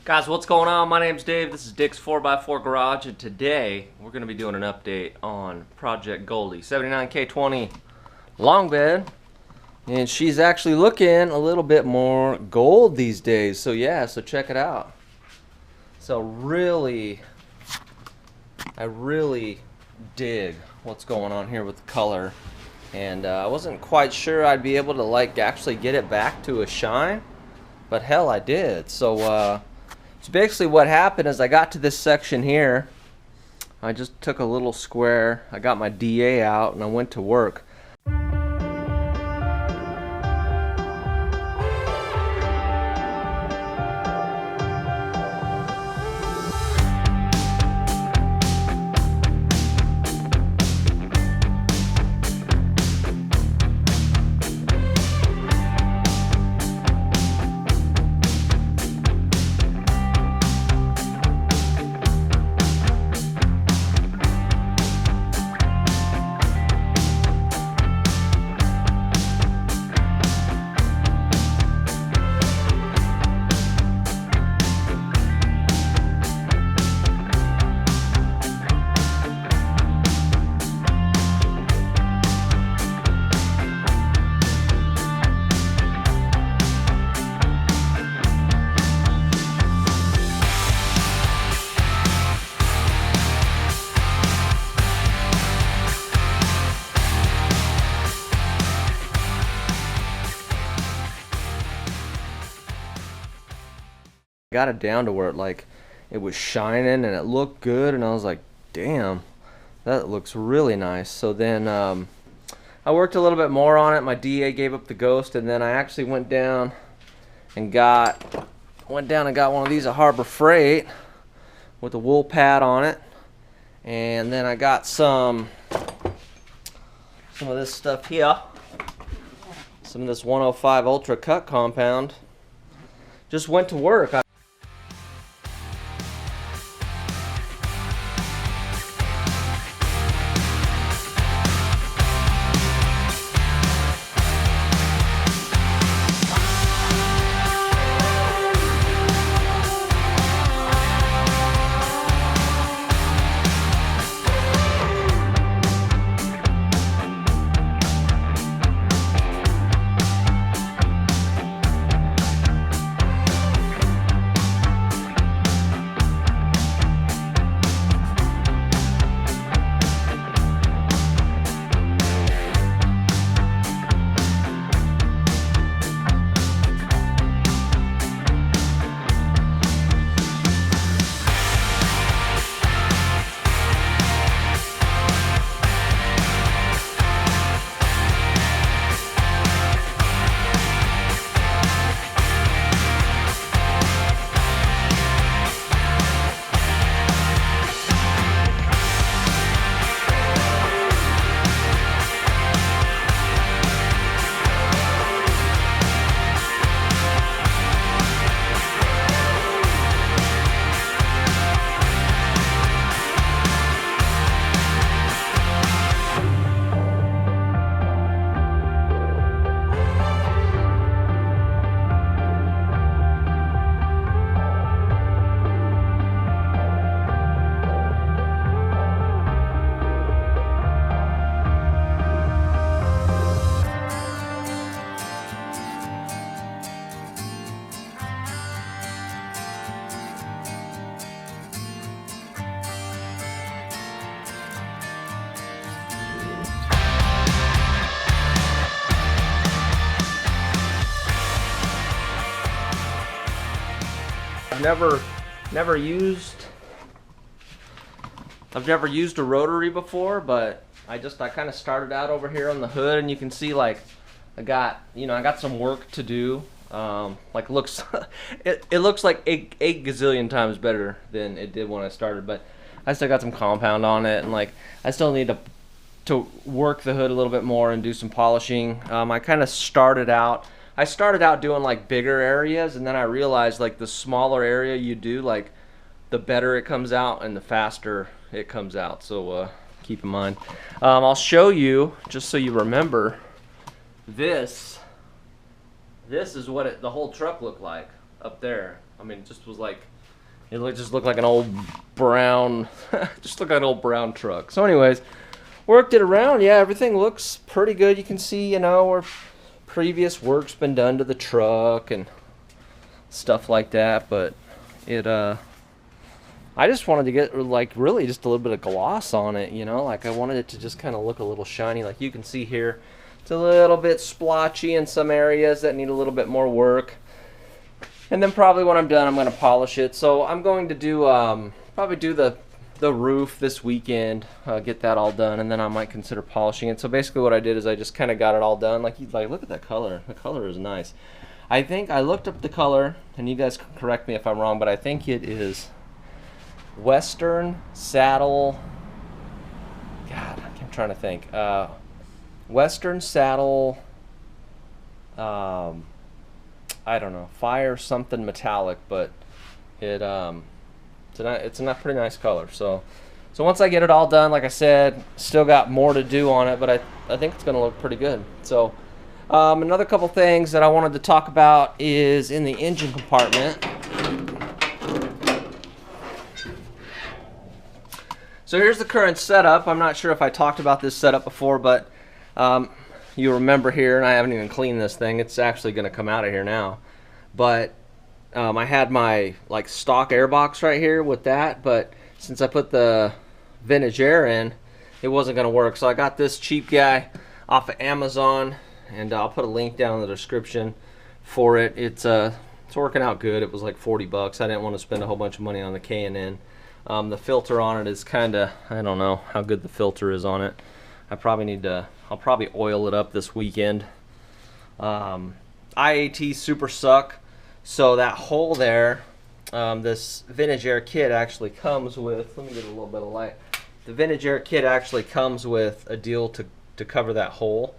Guys, what's going on? My name's Dave. This is Dick's 4x4 Garage, and today we're going to be doing an update on Project Goldie 79 K20 Longbed, and she's actually looking a little bit more gold these days. So yeah, so check it out. So I really dig what's going on here with the color, and I wasn't quite sure I'd be able to actually get it back to a shine, but hell, I did. So basically what happened is I got to this section here. I just took a little square. I got my DA out and I went to work. Got it down to where it was shining and it looked good, and I was like, damn, that looks really nice. So then I worked a little bit more on it. My DA gave up the ghost, and then I actually went down and got one of these at Harbor Freight with a wool pad on it, and then I got some of this stuff here, some of this 105 Ultra Cut compound. Just went to work. I've never used a rotary before, but I kind of started out over here on the hood, and you can see I got some work to do. It looks like eight gazillion times better than it did when I started, but I still got some compound on it, and I still need to work the hood a little bit more and do some polishing. I kind of started out doing bigger areas, and then I realized the smaller area you do, the better it comes out and the faster it comes out. So keep in mind. I'll show you, just so you remember, this is what the whole truck looked like up there. I mean, it just was like, just looked like an old brown, just looked like an old brown truck. So anyways, worked it around. Yeah, everything looks pretty good. You can see, you know, where previous work's been done to the truck and stuff like that. But it, I just wanted to get like really just a little bit of gloss on it, you know, like I wanted it to just kind of look a little shiny. Like you can see here, it's a little bit splotchy in some areas that need a little bit more work. And then probably when I'm done, I'm going to polish it. So I'm going to do probably do the roof this weekend, get that all done, and then I might consider polishing it. So basically what I did is I just kind of got it all done. Like look at that color. The color is nice. I think I looked up the color, and you guys can correct me if I'm wrong, but I think it is Western Saddle. God, I'm trying to think. Western Saddle. I don't know, fire something metallic, but it's a pretty nice color. So once I get it all done, like I said, still got more to do on it, but I think it's going to look pretty good. So another couple things that I wanted to talk about is in the engine compartment. So here's the current setup. I'm not sure if I talked about this setup before, but you remember here, and I haven't even cleaned this thing. It's actually going to come out of here now. But I had my like stock airbox right here with that, but since I put the vintage air in, it wasn't going to work. So I got this cheap guy off of Amazon, and I'll put a link down in the description for it. It's working out good. It was like 40 bucks. I didn't want to spend a whole bunch of money on the K&N. The filter on it is kind of, I don't know how good the filter is on it. I'll probably oil it up this weekend. IAT super suck. So that hole there, this vintage air kit actually comes with, let me get a little bit of light. The vintage air kit actually comes with a deal to cover that hole.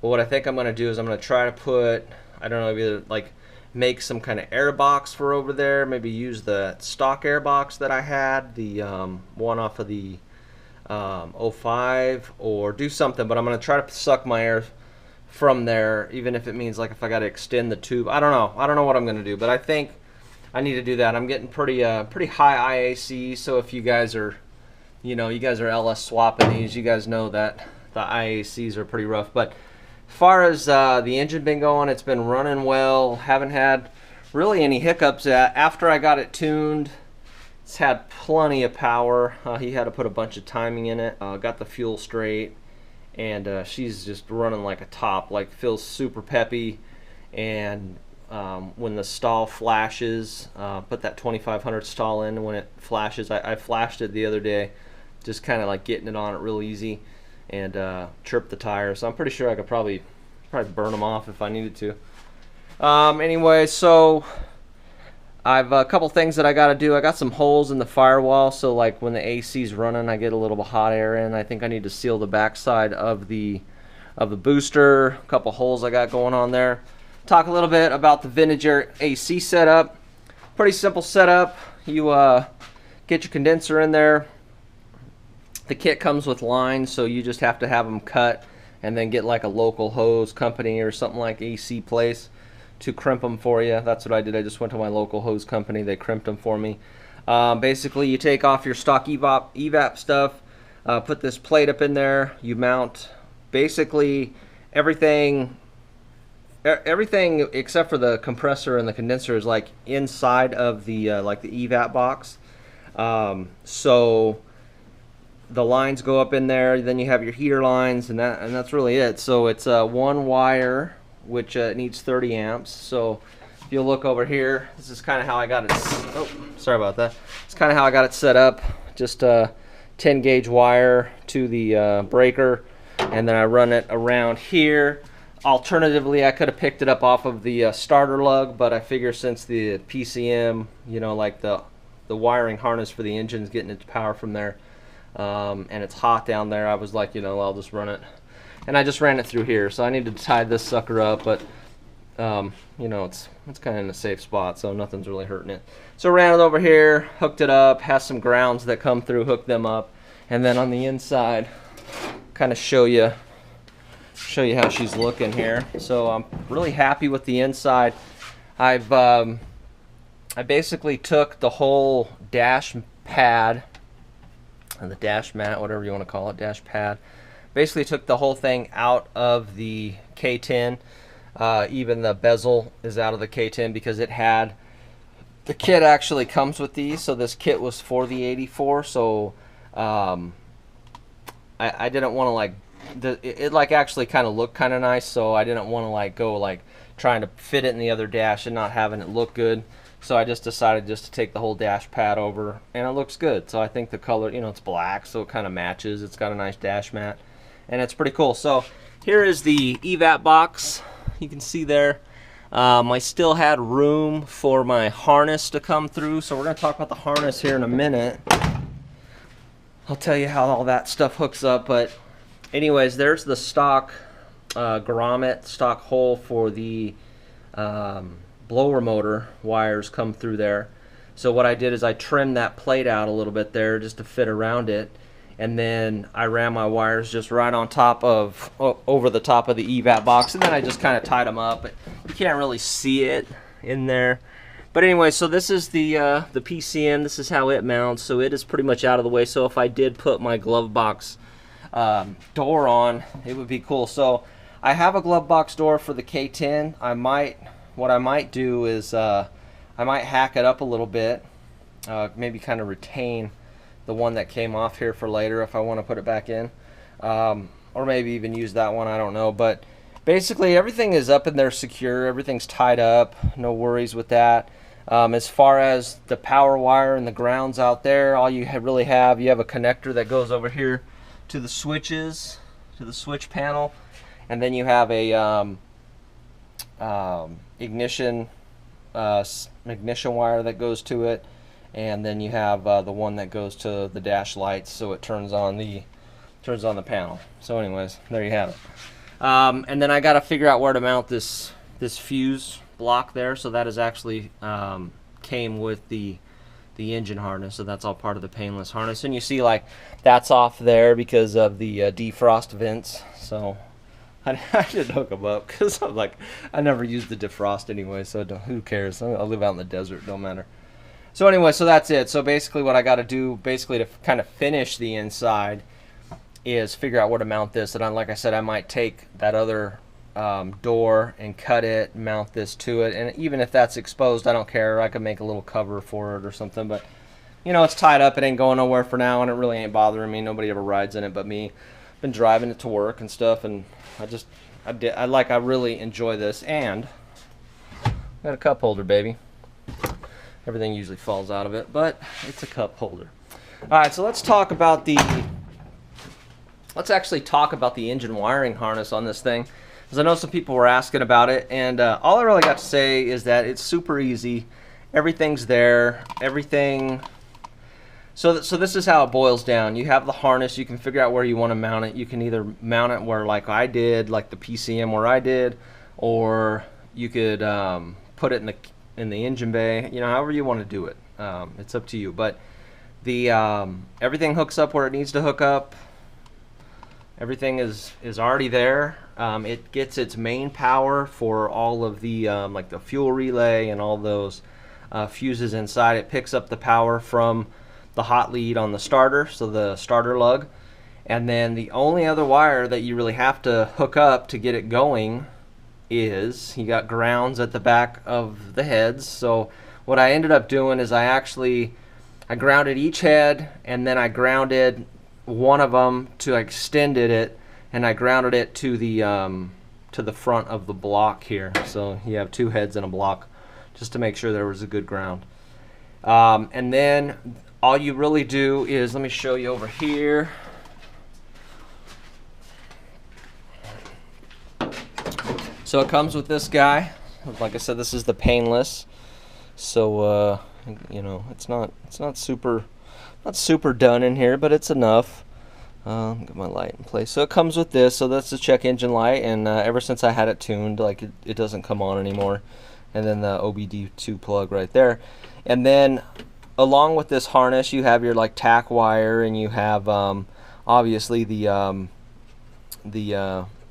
But what I think I'm going to do is I'm going to try to put, I don't know, either like make some kind of air box for over there, maybe use the stock air box that I had, the one off of the 05, or do something, but I'm going to try to suck my air from there, even if it means like if I got to extend the tube. I don't know what I'm going to do, but I think I need to do that. I'm getting pretty high IAC, so if you guys are, you guys are LS swapping these, you guys know that the IACs are pretty rough. But as far as the engine been going, it's been running well. Haven't had really any hiccups. After I got it tuned, it's had plenty of power. He had to put a bunch of timing in it. Got the fuel straight, and she's just running like a top. Like, feels super peppy. And when the stall flashes, put that 2500 stall in when it flashes. I flashed it the other day, just kind of like getting it on it real easy, and chirped the tires. So I'm pretty sure I could probably burn them off if I needed to. Anyway, so I've a couple things that I got to do. I got some holes in the firewall, so like when the AC's running, I get a little bit hot air in. I think I need to seal the backside of the booster. A couple holes I got going on there. Talk a little bit about the vintage air AC setup. Pretty simple setup. You get your condenser in there. The kit comes with lines, so you just have to have them cut and then get like a local hose company or something like AC Place to crimp them for you. That's what I did. I just went to my local hose company. They crimped them for me. Basically, you take off your stock evap stuff, put this plate up in there. You mount basically everything except for the compressor and the condenser is like inside of the like the evap box. So the lines go up in there. Then you have your heater lines, and that's really it. So it's one wire, which needs 30 amps. So if you look over here, this is kind of how I got it. Oh, sorry about that. It's kind of how I got it set up. Just a 10 gauge wire to the breaker, and then I run it around here. Alternatively, I could have picked it up off of the starter lug, but I figure since the PCM, like the wiring harness for the engine's getting its power from there, and it's hot down there, I was like, I'll just run it. And I just ran it through here, so I need to tie this sucker up, but it's kind of in a safe spot, so nothing's really hurting it. So ran it over here, hooked it up, has some grounds that come through, hooked them up, and then on the inside, kind of show you how she's looking here. So I'm really happy with the inside. I've I basically took the whole dash pad and the dash mat, whatever you want to call it, dash pad. Basically took the whole thing out of the K10. Even the bezel is out of the K10 because it had, the kit actually comes with these, so this kit was for the 84. So I didn't want to like, it like actually kind of looked kind of nice, so I didn't want to like go like trying to fit it in the other dash and not having it look good. So I just decided just to take the whole dash pad over, and it looks good. So I think the color, you know, it's black, so it kind of matches. It's got a nice dash mat, and it's pretty cool. So here is the EVAP box. You can see there. I still had room for my harness to come through, so we're going to talk about the harness here in a minute. I'll tell you how all that stuff hooks up, but anyways, there's the stock grommet, stock hole for the blower motor wires come through there. So what I did is I trimmed that plate out a little bit there just to fit around it, and then I ran my wires just right on top of, over the top of the EVAP box, and then I just kind of tied them up. But you can't really see it in there. But anyway, so this is the PCM. This is how it mounts. So it is pretty much out of the way. So if I did put my glove box door on, it would be cool. So I have a glove box door for the K10. What I might do is I might hack it up a little bit, maybe kind of retain the one that came off here for later if I want to put it back in, or maybe even use that one, I don't know. But basically everything is up in there secure, everything's tied up, no worries with that. As far as the power wire and the grounds out there, all you really have, you have a connector that goes over here to the switches, to the switch panel, and then you have a ignition wire that goes to it, and then you have the one that goes to the dash lights, so it turns on the panel. So anyways, there you have it. And then I got to figure out where to mount this fuse block there. So that is actually came with the engine harness, so that's all part of the painless harness. And you see like that's off there because of the defrost vents. So I didn't hook them up because I'm like, I never used the defrost anyway, so who cares? I live out in the desert, don't matter. So anyway, so that's it. So basically what I got to do basically to kind of finish the inside is figure out where to mount this. And like I said, I might take that other door and cut it, mount this to it, and even if that's exposed, I don't care. I could make a little cover for it or something, but you know, it's tied up, it ain't going nowhere for now, and it really ain't bothering me. Nobody ever rides in it but me. Been driving it to work and stuff, and I really enjoy this. And got a cup holder, baby. Everything usually falls out of it, but it's a cup holder. All right, so let's actually talk about the engine wiring harness on this thing, because I know some people were asking about it, and all I really got to say is that it's super easy. Everything's there. Everything. So this is how it boils down. You have the harness. You can figure out where you want to mount it. You can either mount it where, like I did, like the PCM where I did, or you could put it in the engine bay. You know, however you want to do it. It's up to you. But the everything hooks up where it needs to hook up. Everything is already there. It gets its main power for all of the like the fuel relay and all those fuses inside. It picks up the power from the hot lead on the starter, so the starter lug. And then the only other wire that you really have to hook up to get it going is you got grounds at the back of the heads. So what I ended up doing is I grounded each head, and then I grounded one of them to extended it, and I grounded it to the front of the block here. So you have two heads in a block just to make sure there was a good ground. And then all you really do is, let me show you over here. So it comes with this guy. Like I said, this is the painless. So you know, it's not super done in here, but it's enough. Get my light in place. So it comes with this. So that's the check engine light, and ever since I had it tuned, like it doesn't come on anymore. And then the OBD2 plug right there. And then along with this harness, you have your like tack wire, and you have obviously the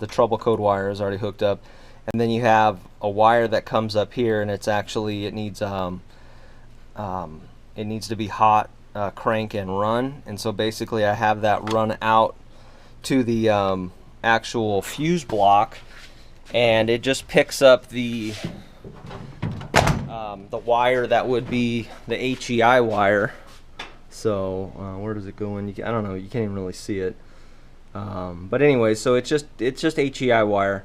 trouble code wire is already hooked up, and then you have a wire that comes up here, and it's actually, it needs it needs to be hot crank and run, and so basically I have that run out to the actual fuse block, and it just picks up the wire that would be the HEI wire. So where does it go in? I don't know, you can't even really see it. But anyway, so it's just HEI wire,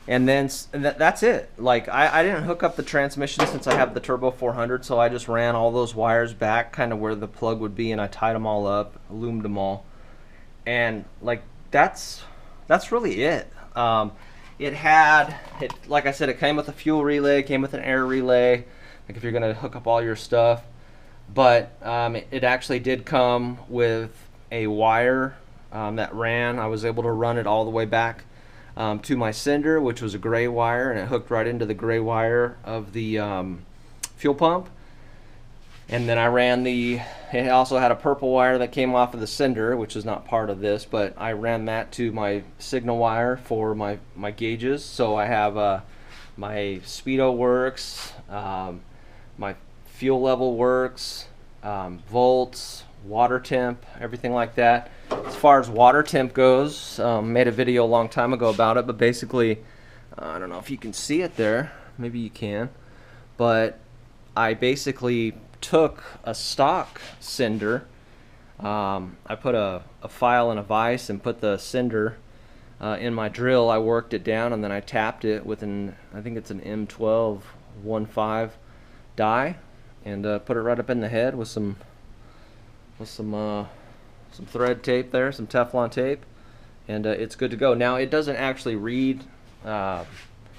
and then that's it. Like I didn't hook up the transmission since I have the Turbo 400, so I just ran all those wires back kind of where the plug would be, and I tied them all up, loomed them all, and like that's really it. Like I said, it came with a fuel relay, came with an air relay, like if you're gonna hook up all your stuff. But it actually did come with a wire that ran. I was able to run it all the way back to my sender, which was a gray wire, and it hooked right into the gray wire of the fuel pump. And then I ran it also had a purple wire that came off of the sender, which is not part of this, but I ran that to my signal wire for my gauges. So I have my speedo works, my fuel level works, volts, water temp, everything like that. As far as water temp goes, made a video a long time ago about it, but basically, I don't know if you can see it there, maybe you can, but I basically took a stock sender, I put a file in a vise and put the sender in my drill. I worked it down, and then I tapped it with I think it's an M12-15 die, and put it right up in the head with some thread tape there, some Teflon tape, and it's good to go. Now it doesn't actually read.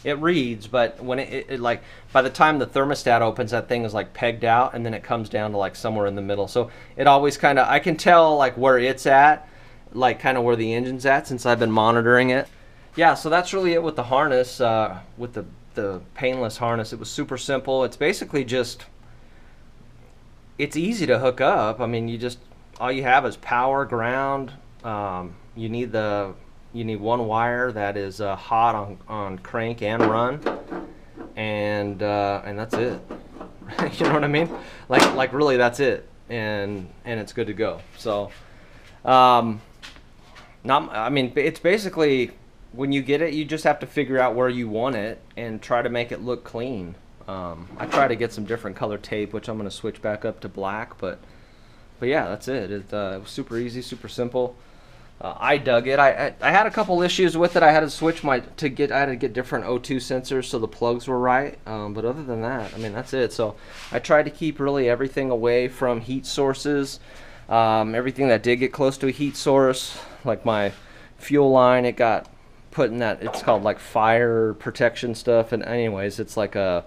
It reads, but when it like by the time the thermostat opens, that thing is like pegged out, and then it comes down to like somewhere in the middle. So it always kind of, I can tell like where it's at, like kind of where the engine's at, since I've been monitoring it. Yeah, so that's really it with the harness, with the painless harness. It was super simple. It's basically just, it's easy to hook up. I mean, all you have is power, ground. You need one wire that is hot on crank and run, and that's it. You know what I mean? Like really, that's it, and it's good to go. So, I mean, it's basically, when you get it, you just have to figure out where you want it and try to make it look clean. I try to get some different color tape, which I'm going to switch back up to black, but yeah, that's it. It was super easy, super simple. I dug it. I had a couple issues with it. I had to switch I had to get different O2 sensors so the plugs were right. But other than that, I mean, that's it. So I tried to keep really everything away from heat sources. Everything that did get close to a heat source, like my fuel line, it got put in that, it's called like fire protection stuff. And anyways, it's like a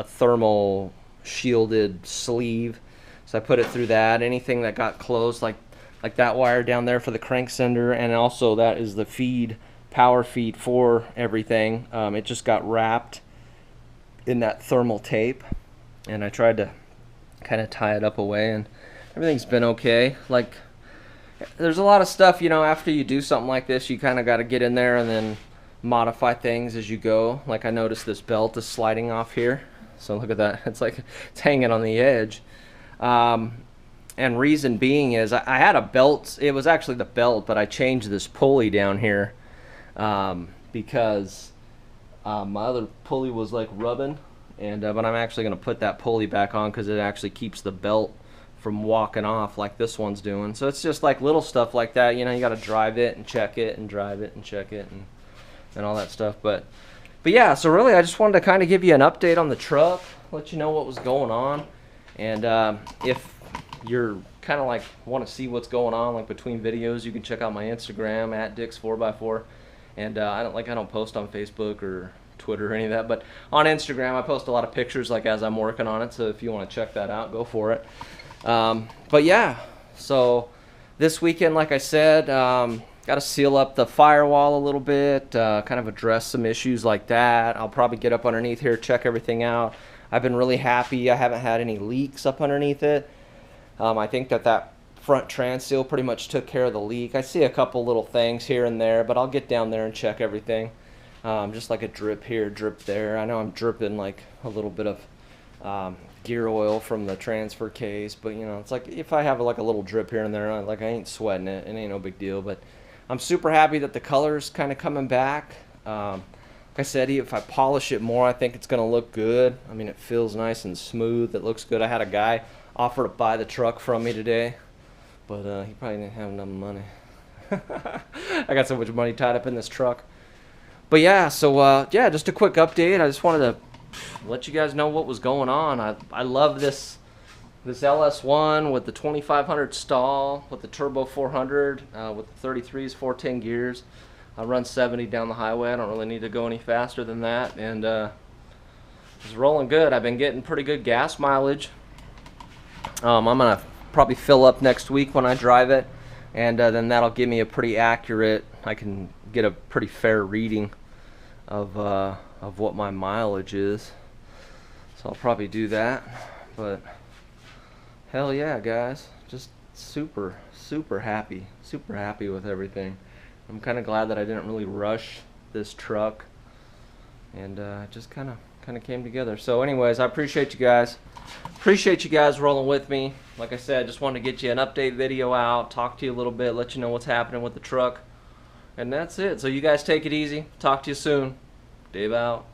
thermal shielded sleeve. So I put it through that. Anything that got close, like that wire down there for the crank sender, and also that is the power feed for everything. It just got wrapped in that thermal tape, and I tried to kind of tie it up away, and everything's been okay. Like, there's a lot of stuff, you know, after you do something like this, you kind of got to get in there and then modify things as you go. Like, I noticed this belt is sliding off here, so look at that. It's like it's hanging on the edge. And reason being is I had a belt. It was actually the belt, but I changed this pulley down here because my other pulley was like rubbing, and but I'm actually going to put that pulley back on because it actually keeps the belt from walking off like this one's doing. So it's just like little stuff like that. You know, you got to drive it and check it and drive it and check it and all that stuff. But yeah, so really I just wanted to kind of give you an update on the truck, let you know what was going on, and if you're kind of like want to see what's going on like between videos, you can check out my Instagram at Dix4x4, and I don't post on Facebook or Twitter or any of that, but on Instagram I post a lot of pictures like as I'm working on it, so if you want to check that out, go for it. But yeah, so this weekend, like I said, got to seal up the firewall a little bit, kind of address some issues like that. I'll probably get up underneath here, check everything out. I've been really happy. I haven't had any leaks up underneath it. I think that front trans seal pretty much took care of the leak. I see a couple little things here and there, but I'll get down there and check everything. Just like a drip here, drip there. I know I'm dripping like a little bit of gear oil from the transfer case, but you know, it's like if I have like a little drip here and there, like I ain't sweating it. It ain't no big deal. But I'm super happy that the color's kind of coming back. Like I said, if I polish it more, I think it's gonna look good. I mean, it feels nice and smooth. It looks good. I had a guy offer to buy the truck from me today, but he probably didn't have enough money. I got so much money tied up in this truck. But yeah, so yeah, just a quick update. I just wanted to let you guys know what was going on. I love this LS1 with the 2500 stall, with the turbo 400, with the 33s 410 gears. I run 70 down the highway. I don't really need to go any faster than that, and it's rolling good. I've been getting pretty good gas mileage. I'm gonna probably fill up next week when I drive it, and then that'll give me a pretty accurate, I can get a pretty fair reading of what my mileage is. So I'll probably do that. But hell yeah, guys, just super happy with everything. I'm kind of glad that I didn't really rush this truck, and just kind of came together. So anyways, I appreciate you guys. Appreciate you guys rolling with me. Like I said, just wanted to get you an update video out, talk to you a little bit, let you know what's happening with the truck. And that's it. So you guys take it easy. Talk to you soon. Dave out.